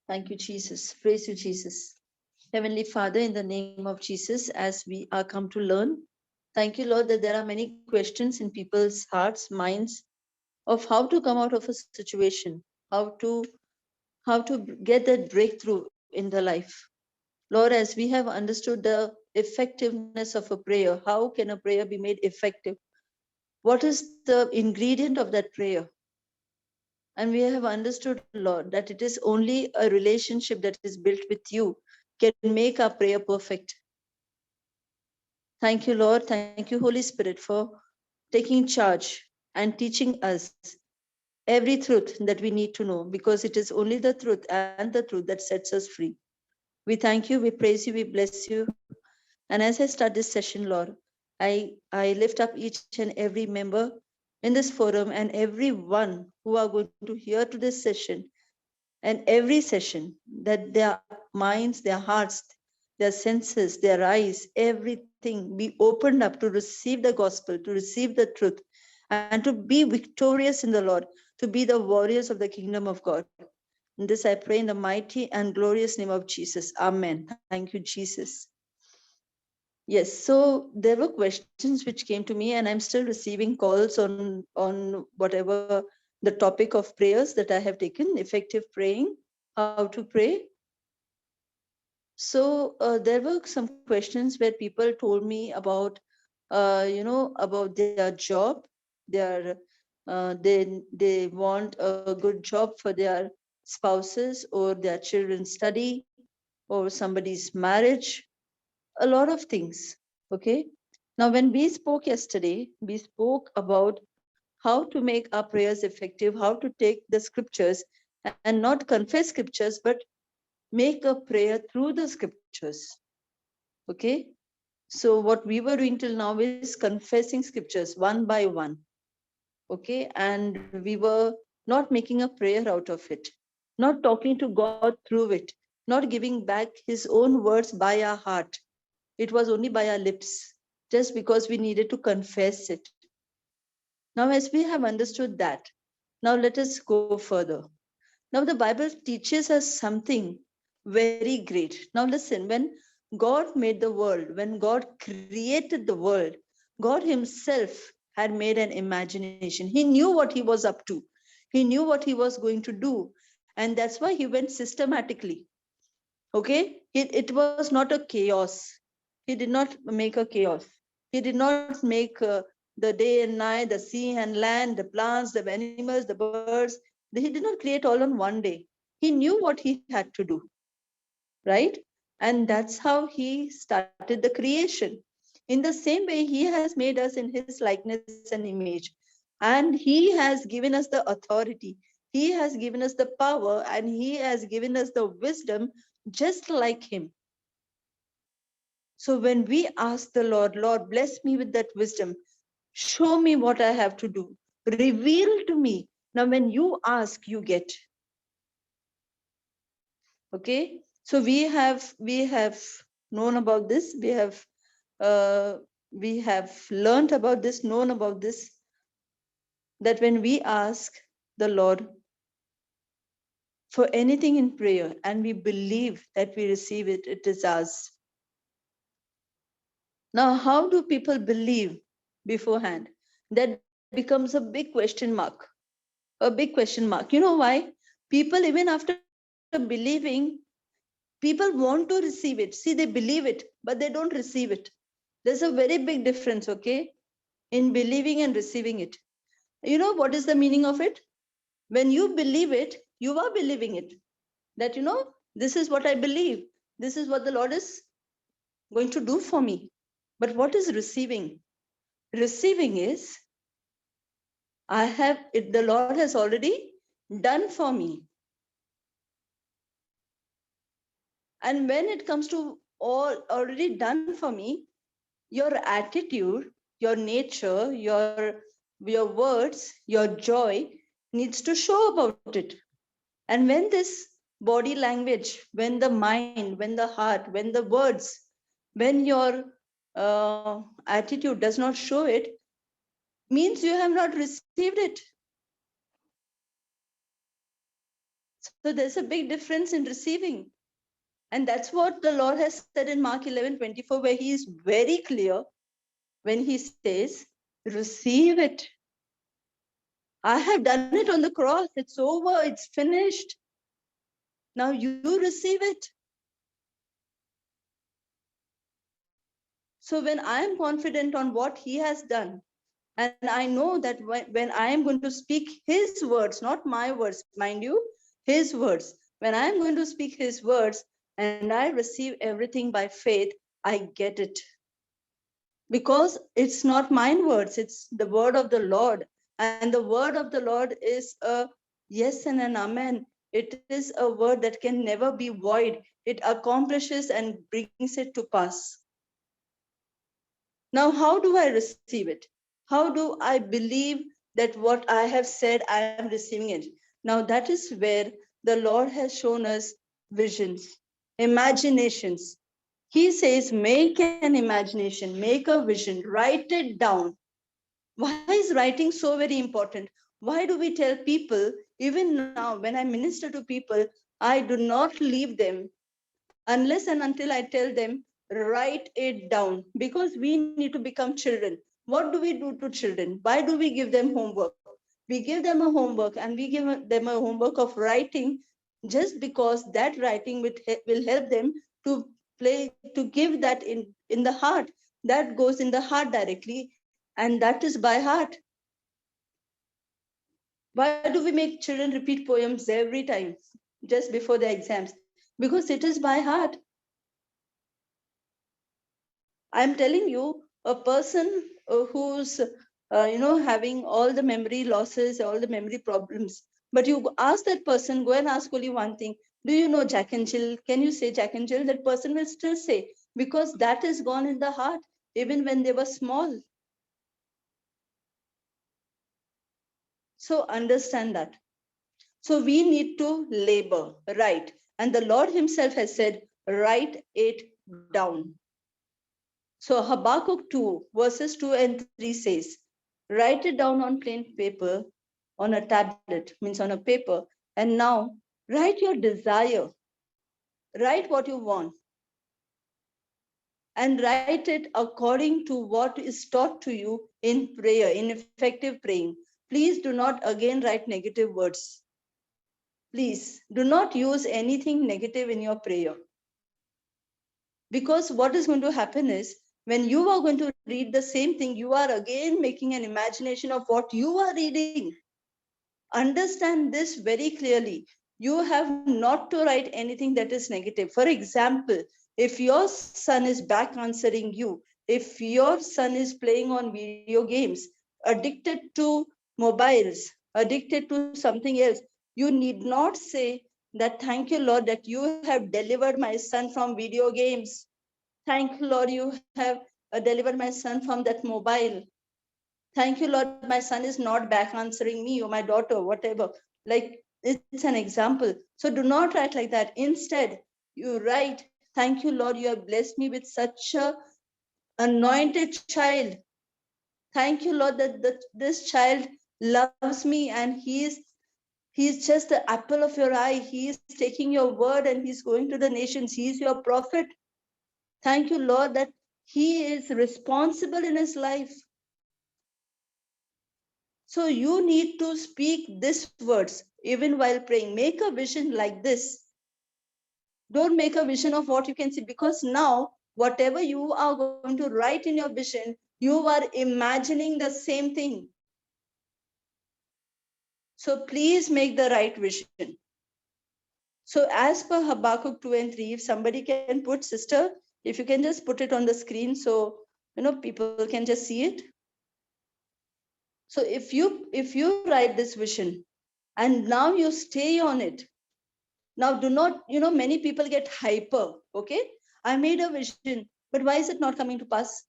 Thank you, Jesus. Praise you, Jesus. Heavenly Father, in the name of Jesus, as we are come to learn, thank you, Lord, that there are many questions in people's hearts, minds, of how to come out of a situation, how to get that breakthrough in the life. Lord, as we have understood the effectiveness of a prayer, how can a prayer be made effective? What is the ingredient of that prayer? And we have understood, Lord, that it is only a relationship that is built with you can make our prayer perfect. Thank you, Lord. Thank you, Holy Spirit, for taking charge and teaching us every truth that we need to know, because it is only the truth and the truth that sets us free. We thank you, we praise you, we bless you. And as I start this session, Lord, I lift up each and every member in this forum and everyone who are going to hear to this session and every session, that their minds, their hearts, their senses, their eyes, everything be opened up to receive the gospel, to receive the truth, and to be victorious in the Lord, to be the warriors of the kingdom of God. And this I pray in the mighty and glorious name of Jesus. Amen. Thank you, Jesus. Yes, so there were questions which came to me, and I'm still receiving calls on whatever the topic of prayers that I have taken, effective praying, how to pray. So there were some questions where people told me about, about their job. They want a good job for their spouses or their children's study or somebody's marriage, a lot of things. Okay. Now, when we spoke yesterday, we spoke about how to make our prayers effective, how to take the scriptures and not confess scriptures, but make a prayer through the scriptures. Okay. So, what we were doing till now is confessing scriptures one by one. Okay. And we were not making a prayer out of it, not talking to God through it, not giving back his own words by our heart. It was only by our lips, just because we needed to confess it. Now, as we have understood that, now let us go further. Now, the Bible teaches us something very great. Now, listen, when God made the world, when God created the world, God Himself had made an imagination. He knew what He was up to, He knew what He was going to do. And that's why He went systematically. Okay? It was not a chaos. He did not make a chaos. He did not make the day and night, the sea and land, the plants, the animals, the birds. He did not create all on one day. He knew what he had to do, right? And that's how he started the creation. In the same way, he has made us in his likeness and image. And he has given us the authority. He has given us the power, and he has given us the wisdom just like him. So when we ask the Lord, Lord, bless me with that wisdom, show me what I have to do, reveal to me. Now, when you ask, you get. Okay. So we have known about this. We have learned about this, known about this, that when we ask the Lord for anything in prayer and we believe that we receive it, it is ours. Now, how do people believe beforehand? That becomes a big question mark. A big question mark. You know why? People, even after believing, people want to receive it. See, they believe it, but they don't receive it. There's a very big difference, okay, in believing and receiving it. You know what is the meaning of it? When you believe it, you are believing it. That, this is what I believe. This is what the Lord is going to do for me. But what is receiving? Receiving is, I have it, the Lord has already done for me. And when it comes to all already done for me, your attitude, your nature, your words, your joy needs to show about it. And when this body language, when the mind, when the heart, when the words, when your attitude does not show it, means you have not received it. So there's a big difference in receiving. And that's what the Lord has said in Mark 11:24, where he is very clear when he says, receive it. I have done it on the cross. It's over. It's finished. Now you receive it. So when I am confident on what he has done, and I know that when I am going to speak his words, not my words, mind you, his words, when I am going to speak his words and I receive everything by faith, I get it. Because it's not mine words, it's the word of the Lord. And the word of the Lord is a yes and an amen. It is a word that can never be void. It accomplishes and brings it to pass. Now, how do I receive it? How do I believe that what I have said, I am receiving it? Now, that is where the Lord has shown us visions, imaginations. He says, make an imagination, make a vision, write it down. Why is writing so very important? Why do we tell people, even now when I minister to people, I do not leave them unless and until I tell them, write it down, because we need to become children. What do we do to children? Why do we give them homework? We give them a homework, and we give them a homework of writing just because that writing will help them to to give that in the heart. That goes in the heart directly, and that is by heart. Why do we make children repeat poems every time just before the exams? Because it is by heart. I'm telling you, a person who's having all the memory losses, all the memory problems, but you ask that person, go and ask only one thing: do you know Jack and Jill? Can you say Jack and Jill? That person will still say, because that is gone in the heart, even when they were small. So understand that. So we need to labor, write, and the Lord Himself has said, write it down. So Habakkuk 2, verses 2 and 3 says, write it down on plain paper, on a tablet, means on a paper. And now write your desire, write what you want, and write it according to what is taught to you in prayer, in effective praying. Please do not again write negative words. Please do not use anything negative in your prayer. Because what is going to happen is, when you are going to read the same thing, you are again making an imagination of what you are reading. Understand this very clearly. You have not to write anything that is negative. For example, if your son is back answering you, if your son is playing on video games, addicted to mobiles, addicted to something else, you need not say that, thank you, Lord, that you have delivered my son from video games. Thank you, Lord, you have delivered my son from that mobile. Thank you, Lord, my son is not back answering me, or my daughter, whatever. Like, it's an example. So do not write like that. Instead, you write, thank you, Lord, you have blessed me with such a anointed child. Thank you, Lord, that this child loves me, and he's just the apple of your eye. He is taking your word and he's going to the nations. He is your prophet. Thank you, Lord, that he is responsible in his life. So you need to speak these words even while praying. Make a vision like this. Don't make a vision of what you can see, because now whatever you are going to write in your vision, you are imagining the same thing. So please make the right vision. So as per Habakkuk 2 and 3, if somebody can put, sister, if you can just put it on the screen so people can just see it. So if you write this vision and now you stay on it, now do not, many people get hyper. Okay, I made a vision, but why is it not coming to pass?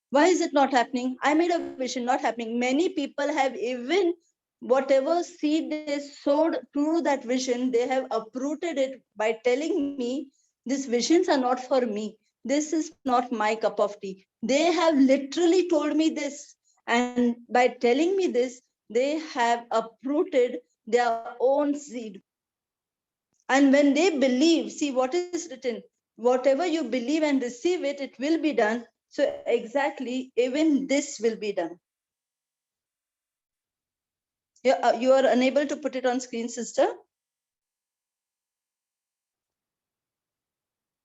Why is it not happening? I made a vision, not happening. Many people have, even whatever seed they sowed through that vision, they have uprooted it by telling me, these visions are not for me. This is not my cup of tea. They have literally told me this. And by telling me this, they have uprooted their own seed. And when they believe, see what is written, whatever you believe and receive it, it will be done. So exactly, even this will be done. You are unable to put it on screen, sister.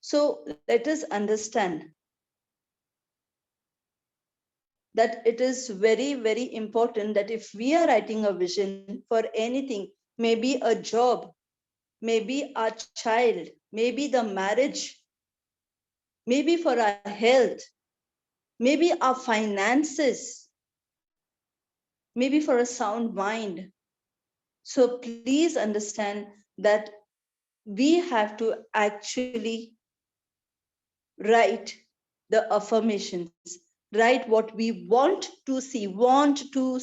So let us understand that it is very, very important that if we are writing a vision for anything, maybe a job, maybe our child, maybe the marriage, maybe for our health, maybe our finances, maybe for a sound mind. So please understand that we have to actually write the affirmations, write what we want to see, want to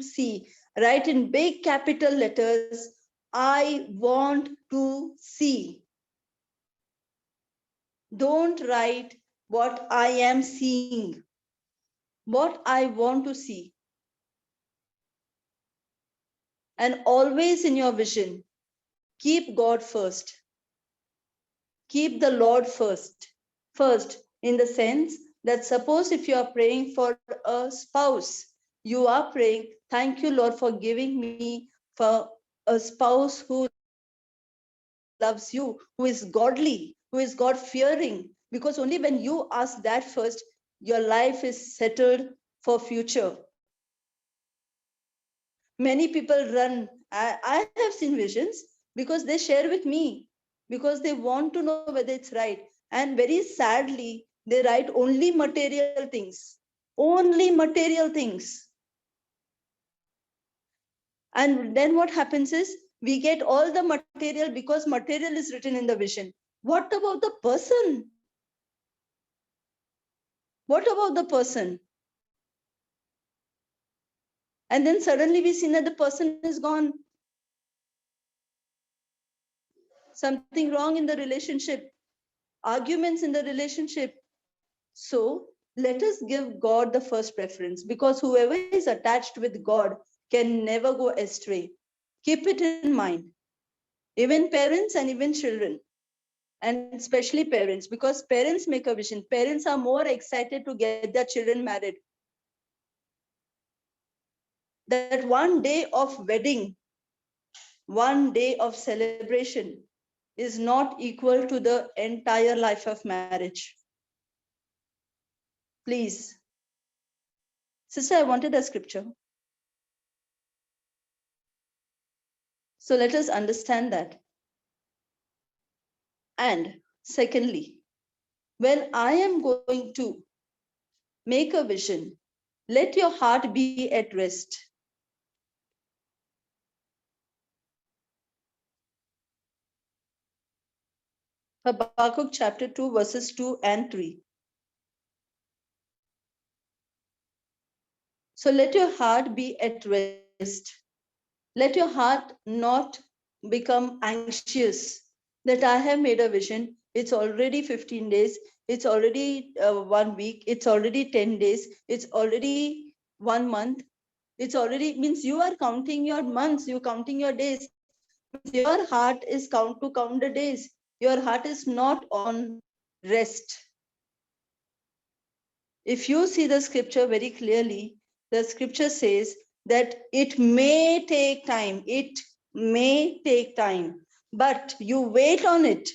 see. Write in big capital letters, I want to see. Don't write what I am seeing, what I want to see. And always in your vision, keep God first. Keep the Lord first. First, in the sense that suppose if you are praying for a spouse, you are praying, thank you, Lord, for giving me for a spouse who loves you, who is godly, who is God fearing. Because only when you ask that first, your life is settled for future. Many people run. I have seen visions because they share with me, because they want to know whether it's right. And very sadly, they write only material things, only material things. And then what happens is we get all the material because material is written in the vision. What about the person? What about the person? And then suddenly we see that the person is gone. Something wrong in the relationship, arguments in the relationship. So let us give God the first preference, because whoever is attached with God can never go astray. Keep it in mind. Even parents and even children, and especially parents, because parents make a vision. Parents are more excited to get their children married. That one day of wedding, one day of celebration is not equal to the entire life of marriage. Please. Sister, I wanted a scripture. So let us understand that. And secondly, when I am going to make a vision, let your heart be at rest. Habakkuk chapter 2, verses 2 and 3. So let your heart be at rest. Let your heart not become anxious that I have made a vision. It's already 15 days. It's already 1 week. It's already 10 days. It's already 1 month. It's already means you are counting your months, you're counting your days. Your heart is count the days. Your heart is not on rest. If you see the scripture very clearly, the scripture says that it may take time. It may take time, but you wait on it.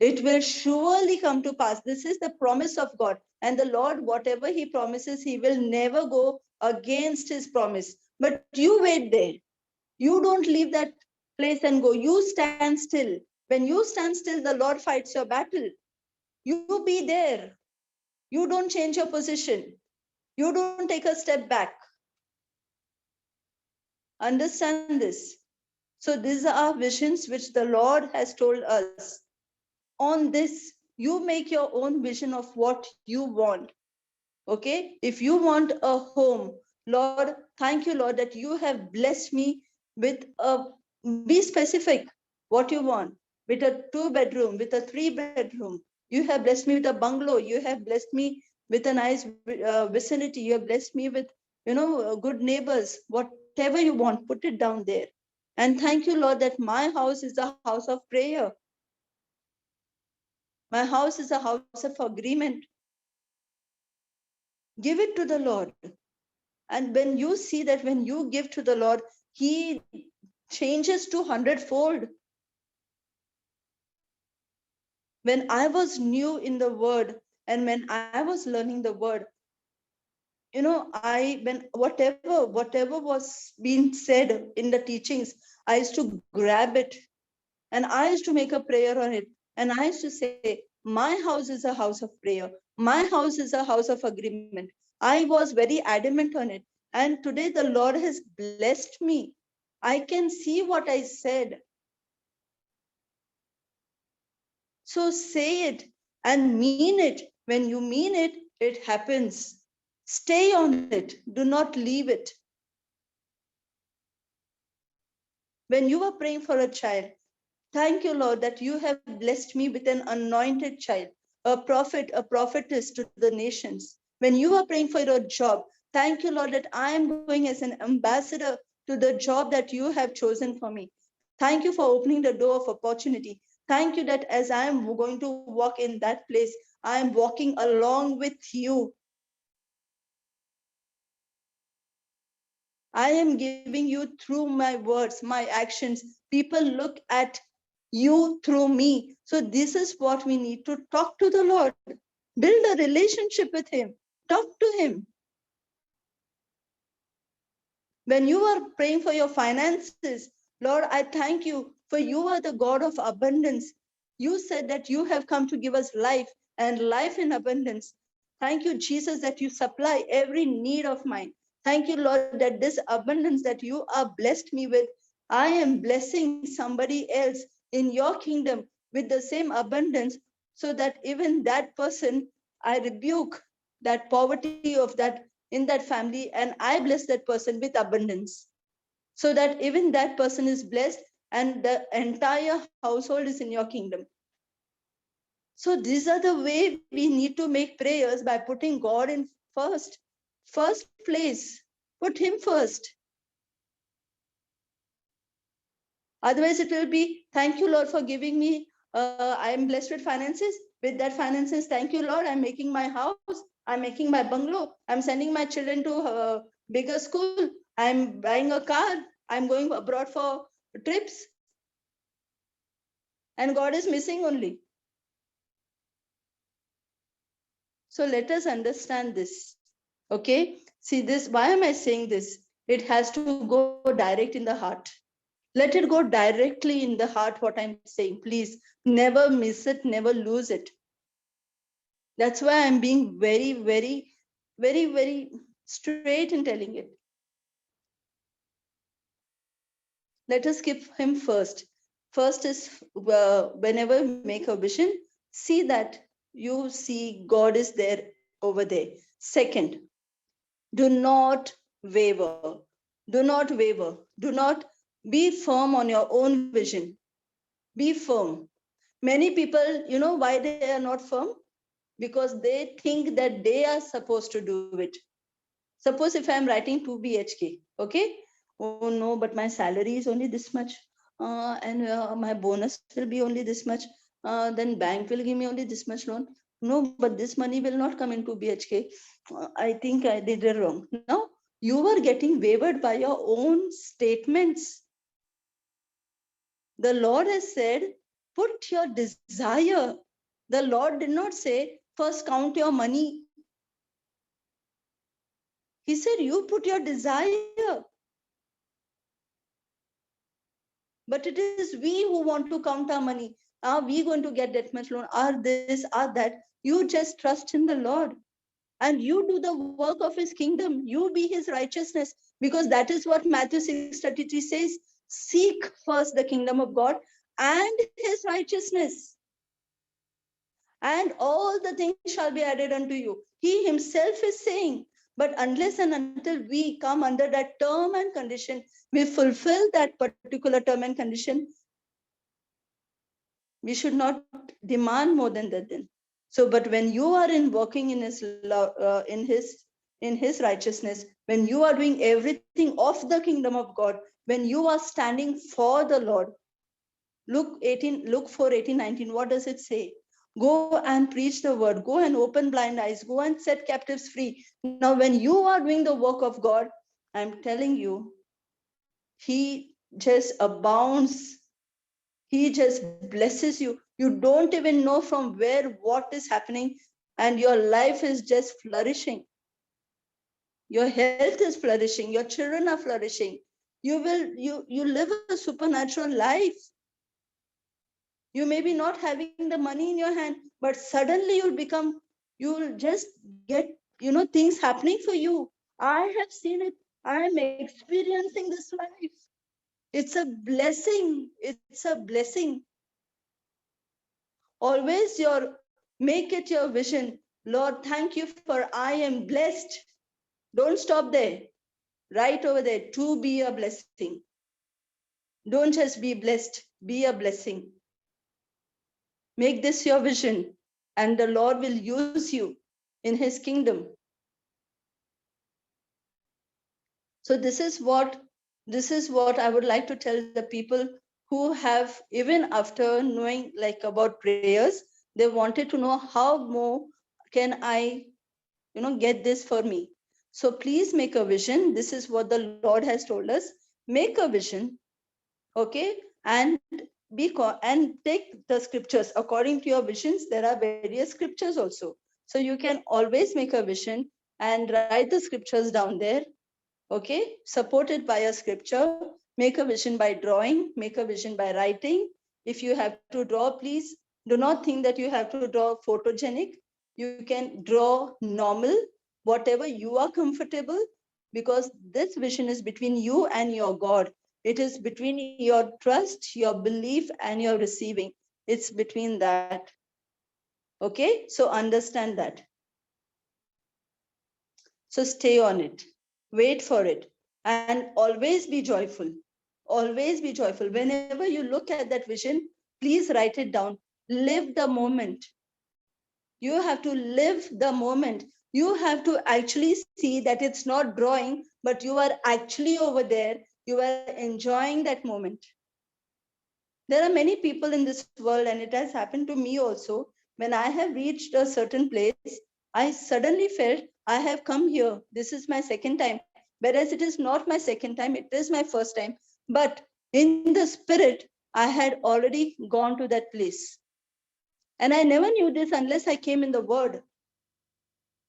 It will surely come to pass. This is the promise of God. And the Lord, whatever he promises, he will never go against his promise. But you wait there. You don't leave that place and go. You stand still. When you stand still, the Lord fights your battle. You be there. You don't change your position. You don't take a step back. Understand this. So these are visions which the Lord has told us. On this, you make your own vision of what you want. Okay? If you want a home, Lord, thank you, Lord, that you have blessed me with a, be specific what you want, with a 2-bedroom, with a 3-bedroom. You have blessed me with a bungalow. You have blessed me with a nice vicinity. You have blessed me with, good neighbors. Whatever you want, put it down there. And thank you, Lord, that my house is a house of prayer. My house is a house of agreement. Give it to the Lord. And when you see that when you give to the Lord, He changes to 100-fold. When I was new in the word and when I was learning the word, when whatever was being said in the teachings, I used to grab it and I used to make a prayer on it. And I used to say, my house is a house of prayer. My house is a house of agreement. I was very adamant on it. And today the Lord has blessed me. I can see what I said. So say it and mean it. When you mean it, it happens. Stay on it. Do not leave it. When you are praying for a child, thank you, Lord, that you have blessed me with an anointed child, a prophet, a prophetess to the nations. When you are praying for your job, thank you, Lord, that I am going as an ambassador to the job that you have chosen for me. Thank you for opening the door of opportunity. Thank you that as I am going to walk in that place, I am walking along with you. I am giving you through my words, my actions. People look at you through me. So this is what we need to talk to the Lord. Build a relationship with Him. Talk to Him. When you are praying for your finances, Lord, I thank you for you are the God of abundance. You said that you have come to give us life and life in abundance. Thank you, Jesus, that you supply every need of mine. Thank you, Lord, that this abundance that you are blessed me with, I am blessing somebody else in your kingdom with the same abundance, so that even that person, I rebuke that poverty of that in that family and I bless that person with abundance, so that even that person is blessed and the entire household is in your kingdom. So these are the way we need to make prayers, by putting God in first place. Put Him first. Otherwise it will be, thank you, Lord, for giving me, I am blessed with finances. With that finances, thank you, Lord, I'm making my house, I'm making my bungalow, I'm sending my children to a bigger school, I'm buying a car, I'm going abroad for trips. And God is missing only. So let us understand this. Okay? See this, why am I saying this? It has to go direct in the heart. Let it go directly in the heart, what I'm saying. Please never miss it, never lose it. That's why I'm being very, very, very, very straight in telling it. Let us keep Him first. First is whenever we make a vision, see that you see God is there over there. Second, do not waver. Do not waver. Do not be firm on your own vision. Be firm. Many people, you know why they are not firm? Because they think that they are supposed to do it. Suppose if I'm writing 2 BHK, okay? Oh no, but my salary is only this much. And my bonus will be only this much. Then bank will give me only this much loan. No, but this money will not come into BHK. I think I did it wrong. No, you are getting wavered by your own statements. The Lord has said, put your desire. The Lord did not say, first count your money. He said, you put your desire. But it is we who want to count our money. Are we going to get that much loan? Are this, are that? You just trust in the Lord and you do the work of His kingdom. You be His righteousness, because that is what Matthew 6:33 says. Seek first the kingdom of God and His righteousness, and all the things shall be added unto you. He Himself is saying. But unless and until we come under that term and condition, we fulfill that particular term and condition, we should not demand more than that then. So but when you are in working in his in his righteousness, when you are doing everything of the kingdom of God, when you are standing for the Lord. Luke 4:18-19, what does it say? Go and preach the word, go and open blind eyes, go and set captives free. Now, when you are doing the work of God, I'm telling you, he just abounds. He just blesses you. You don't even know from where what is happening, and your life is just flourishing. Your health is flourishing, your children are flourishing. You live a supernatural life. You may be not having the money in your hand, but suddenly you'll just get, things happening for you. I have seen it. I am experiencing this life. It's a blessing. It's a blessing. Always make it your vision. Lord, thank you for I am blessed. Don't stop there. Right over there, to be a blessing. Don't just be blessed, be a blessing. Make this your vision, and the Lord will use you in his kingdom. So this is what I would like to tell the people who have, even after knowing like about prayers, they wanted to know how more can I, get this for me. So please make a vision. This is what the Lord has told us. Make a vision, okay, and and take the scriptures according to your visions. There are various scriptures also, so you can always make a vision and write the scriptures down there, okay, supported by a scripture. Make a vision by drawing, make a vision by writing. If you have to draw, please do not think that you have to draw photogenic. You can draw normal, whatever you are comfortable, because this vision is between you and your God. It is between your trust, your belief, and your receiving. It's between that. Okay, so understand that. So stay on it, wait for it, and always be joyful. Always be joyful. Whenever you look at that vision, please write it down. Live the moment. You have to live the moment. You have to actually see that it's not drawing, but you are actually over there. You are enjoying that moment. There are many people in this world, and it has happened to me also. When I have reached a certain place, I suddenly felt I have come here. This is my second time. Whereas it is not my second time, it is my first time. But in the spirit, I had already gone to that place. And I never knew this unless I came in the word.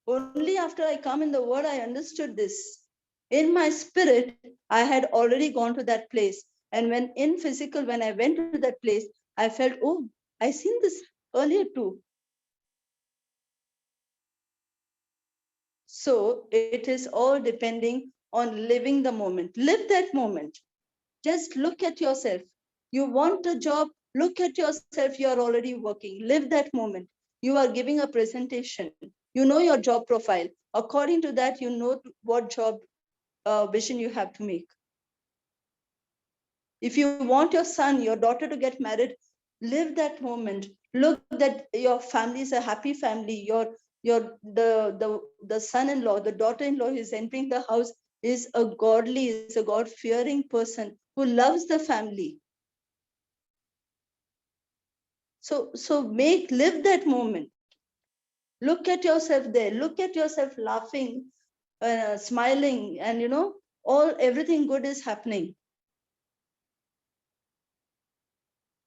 Only after I come in the word, I understood this. In my spirit, I had already gone to that place. And when in physical, when I went to that place, I felt, oh, I seen this earlier too. So it is all depending on living the moment. Live that moment. Just look at yourself. You want a job, look at yourself. You are already working. Live that moment. You are giving a presentation. You know your job profile. According to that, you know what job vision you have to make. If you want your son, your daughter to get married, live that moment. Look that your family is a happy family. The son-in-law, the daughter-in-law who is entering the house is a godly, is a God-fearing person who loves the family. So live that moment. Look at yourself there. Look at yourself laughing, smiling, and everything good is happening.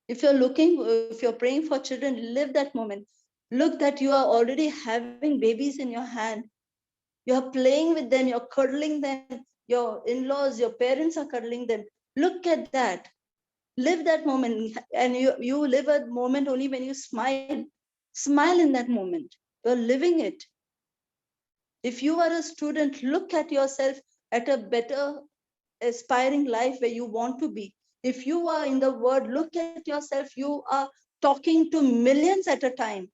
If you're praying for children, live that moment. Look that you are already having babies in your hand. You're playing with them, you're cuddling them, your in-laws, your parents are cuddling them. Look at that. Live that moment. And you live a moment only when you smile. Smile in that moment. You're living it. If you are a student, look at yourself at a better aspiring life where you want to be. If you are in the word, look at yourself. You are talking to millions at a time.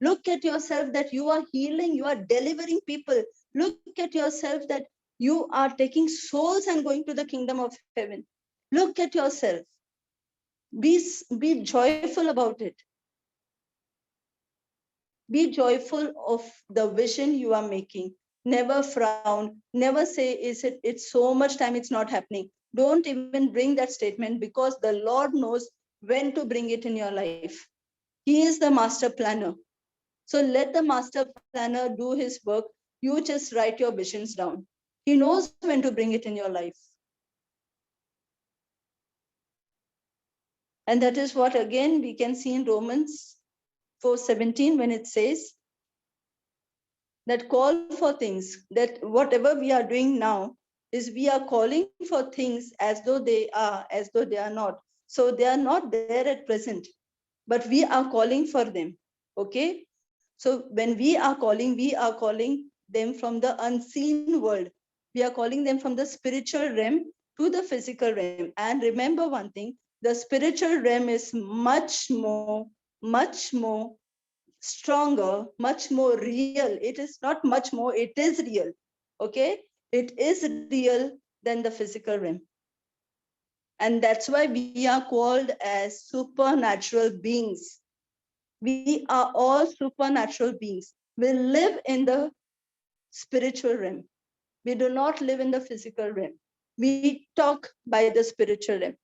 Look at yourself that you are healing, you are delivering people. Look at yourself that you are taking souls and going to the kingdom of heaven. Look at yourself. Be joyful about it. Be joyful of the vision you are making. Never frown, never say, it's so much time, it's not happening. Don't even bring that statement, because the Lord knows when to bring it in your life. He is the master planner. So let the master planner do his work. You just write your visions down. He knows when to bring it in your life. And that is what again we can see in Romans 4:17, when it says that call for things, that whatever we are doing now is we are calling for things as though they are, as though they are not. So they are not there at present, but we are calling for them. Okay. So when we are calling them from the unseen world. We are calling them from the spiritual realm to the physical realm. And remember one thing, the spiritual realm is much more stronger, much more real. It is not much more, it is real. Okay? It is real than the physical realm. And that's why we are called as supernatural beings. We are all supernatural beings. We live in the spiritual realm. We do not live in the physical realm. We talk by the spiritual realm.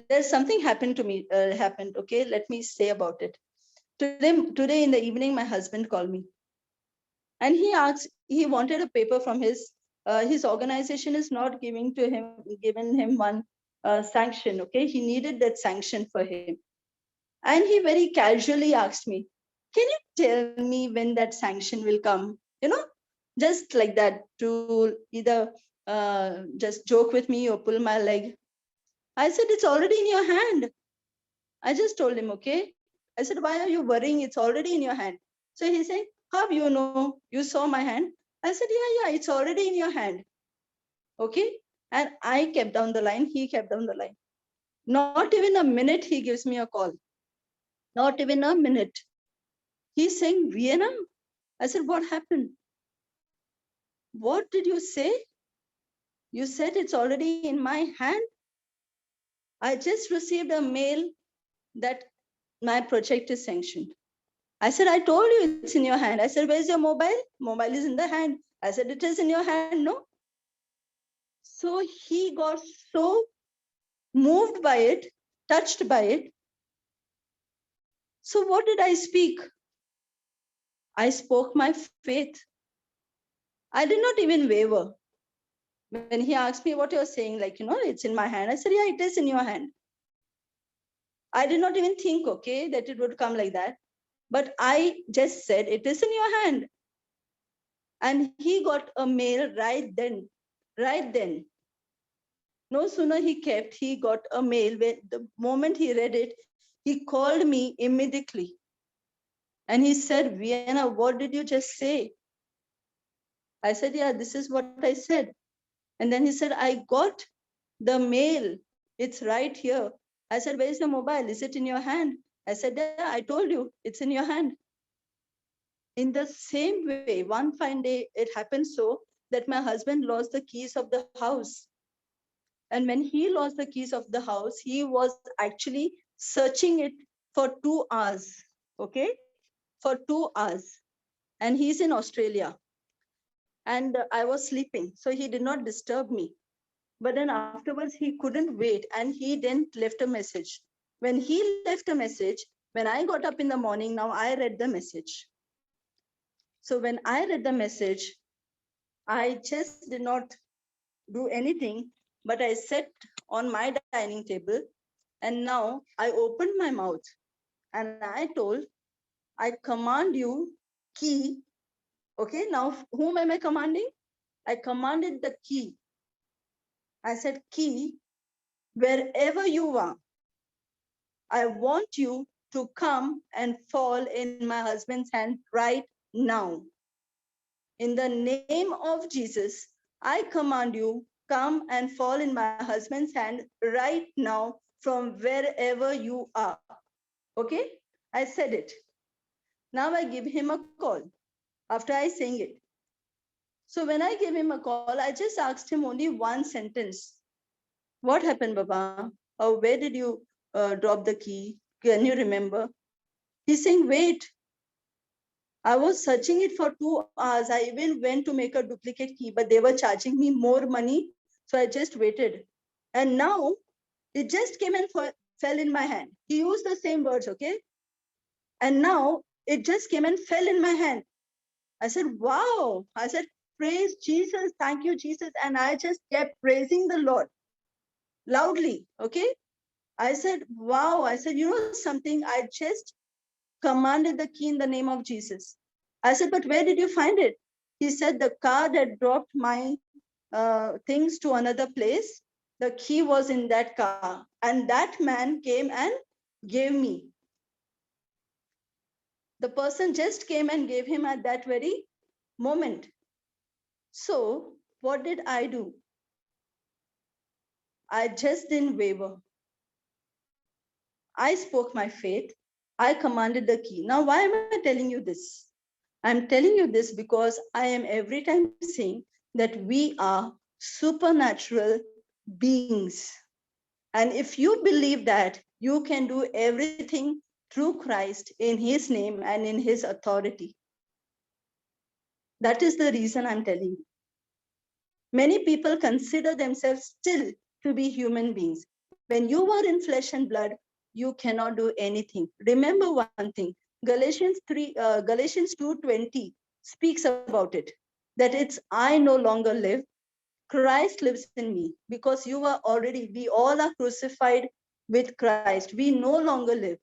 There's something happened. Okay, let me say about it. Today in the evening, my husband called me, and he wanted a paper from his organization is not given him one sanction. Okay, he needed that sanction for him, and he very casually asked me, "Can you tell me when that sanction will come?" You know, just like that, to either just joke with me or pull my leg. I said, "It's already in your hand." I just told him, okay. I said, "Why are you worrying? It's already in your hand." So he said, "How you know? You saw my hand?" I said, "Yeah, it's already in your hand." Okay. And I kept down the line. He kept down the line. Not even a minute, he gives me a call. Not even a minute. He's saying, "Vienna?" I said, "What happened? What did you say? You said it's already in my hand." I just received a mail that my project is sanctioned. I said, "I told you it's in your hand." I said, "Where's your mobile?" "Mobile is in the hand." I said, "It is in your hand, no?" So he got so moved by it, touched by it. So what did I speak? I spoke my faith. I did not even waver. When he asked me what you're saying, like, it's in my hand. I said, "Yeah, it is in your hand." I did not even think, okay, that it would come like that. But I just said, "It is in your hand." And he got a mail right then. Right then. No sooner he got a mail. When the moment he read it, he called me immediately. And he said, "Vienna, what did you just say?" I said, "Yeah, this is what I said." And then he said, "I got the mail. It's right here." I said, "Where's the mobile? Is it in your hand?" I said, "Yeah, I told you, it's in your hand." In the same way, one fine day, it happened so that my husband lost the keys of the house. And when he lost the keys of the house, he was actually searching it for 2 hours. Okay? For 2 hours. And he's in Australia. And I was sleeping. So he did not disturb me. But then afterwards, he couldn't wait. And he then left a message. When he left a message, when I got up in the morning, now I read the message. So when I read the message, I just did not do anything, but I sat on my dining table, and now I opened my mouth and I told, "I command you, key." Okay, now whom am I commanding? I commanded the key. I said, "Key, wherever you are, I want you to come and fall in my husband's hand right now. In the name of Jesus, I command you, come and fall in my husband's hand right now from wherever you are." Okay? I said it. Now I give him a call after I saying it. So when I gave him a call, I just asked him only one sentence. "What happened, Baba? Or where did you drop the key? Can you remember?" He's saying, "Wait, I was searching it for 2 hours. I even went to make a duplicate key, but they were charging me more money. So I just waited. And now it just came and fell in my hand. He used the same words, okay? And now it just came and fell in my hand. I said, wow. I said, praise Jesus. Thank you, Jesus. And I just kept praising the Lord loudly, okay? I said, wow. I said, you know something? I just commanded the key in the name of Jesus. I said, but where did you find it? He said, the car that dropped my things to another place, the key was in that car. And that man came and gave me. The person just came and gave him at that very moment. So, what did I do? I just didn't waver. I spoke my faith. I commanded the key. Now, why am I telling you this? I'm telling you this because I am every time saying that we are supernatural beings. And if you believe that, you can do everything through Christ in his name and in his authority. That is the reason I'm telling you. Many people consider themselves still to be human beings. When you are in flesh and blood, you cannot do anything. Remember one thing, Galatians 2:20 speaks about it, that it's I no longer live, Christ lives in me, because we all are crucified with Christ. We no longer live.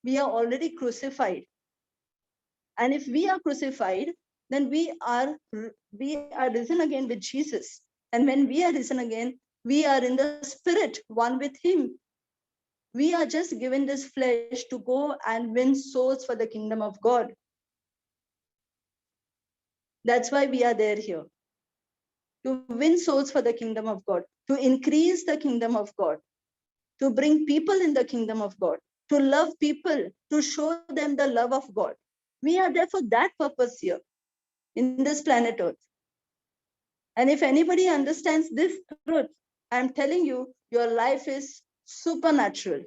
We are already crucified. And if we are crucified, then we are risen again with Jesus. And when we are risen again, we are in the spirit, one with him. We are just given this flesh to go and win souls for the kingdom of God. That's why we are there here. To win souls for the kingdom of God, to increase the kingdom of God, to bring people in the kingdom of God, to love people, to show them the love of God. We are there for that purpose here in this planet Earth. And if anybody understands this truth, I'm telling you, your life is supernatural.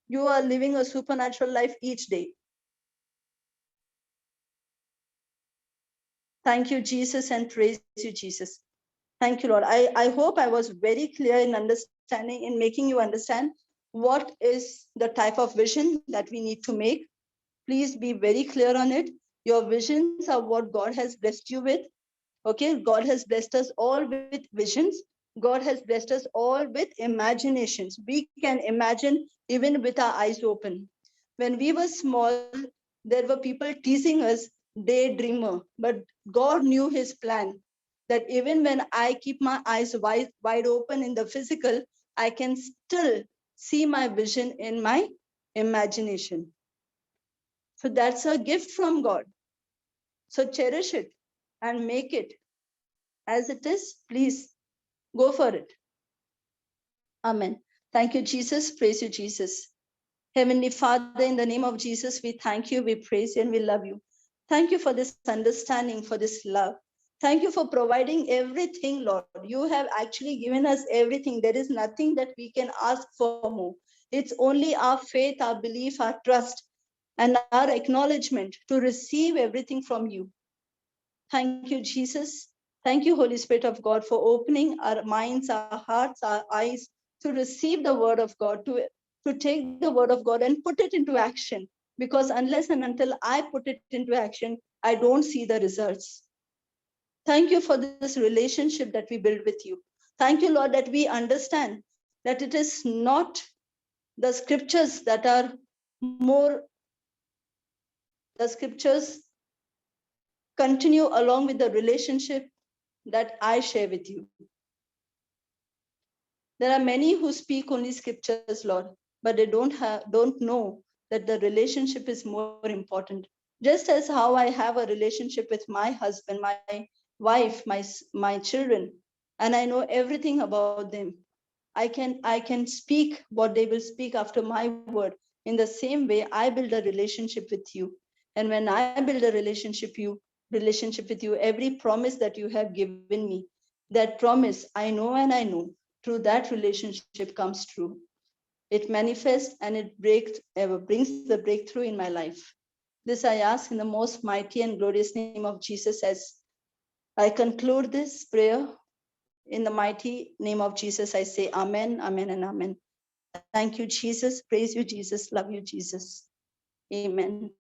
You are living a supernatural life each day. Thank you, Jesus, and praise you, Jesus. Thank you, Lord. I hope I was very clear in understanding, in making you understand what is the type of vision that we need to make. Please be very clear on it. Your visions are what God has blessed you with. Okay, God has blessed us all with visions. God has blessed us all with imaginations. We can imagine even with our eyes open. When we were small, there were people teasing us, daydreamer, but God knew his plan, that even when I keep my eyes wide open in the physical, I can still see my vision in my imagination. So that's a gift from God. So cherish it and make it as it is. Please go for it. Amen. Thank you, Jesus. Praise you, Jesus. Heavenly Father, in the name of Jesus, we thank you, we praise you, and we love you. Thank you for this understanding, for this love. Thank you for providing everything, Lord. You have actually given us everything. There is nothing that we can ask for more. It's only our faith, our belief, our trust, and our acknowledgement to receive everything from you. Thank you, Jesus. Thank you, Holy Spirit of God, for opening our minds, our hearts, our eyes to receive the word of God, to take the word of God and put it into action. Because unless and until I put it into action, I don't see the results. Thank you for this relationship that we build with you. Thank you, Lord, that we understand that it is not the scriptures that are more, the scriptures continue along with the relationship that I share with you. There are many who speak only scriptures, Lord, but they don't know that the relationship is more important. Just as how I have a relationship with my husband, my wife, my children, and I know everything about them. I can speak what they will speak after my word. In the same way, I build a relationship with you. And when I build a relationship with you, every promise that you have given me, that promise I know and I know through that relationship comes true. It manifests and it brings the breakthrough in my life. This I ask in the most mighty and glorious name of Jesus as I conclude this prayer. In the mighty name of Jesus, I say amen, amen, and amen. Thank you, Jesus. Praise you, Jesus. Love you, Jesus. Amen.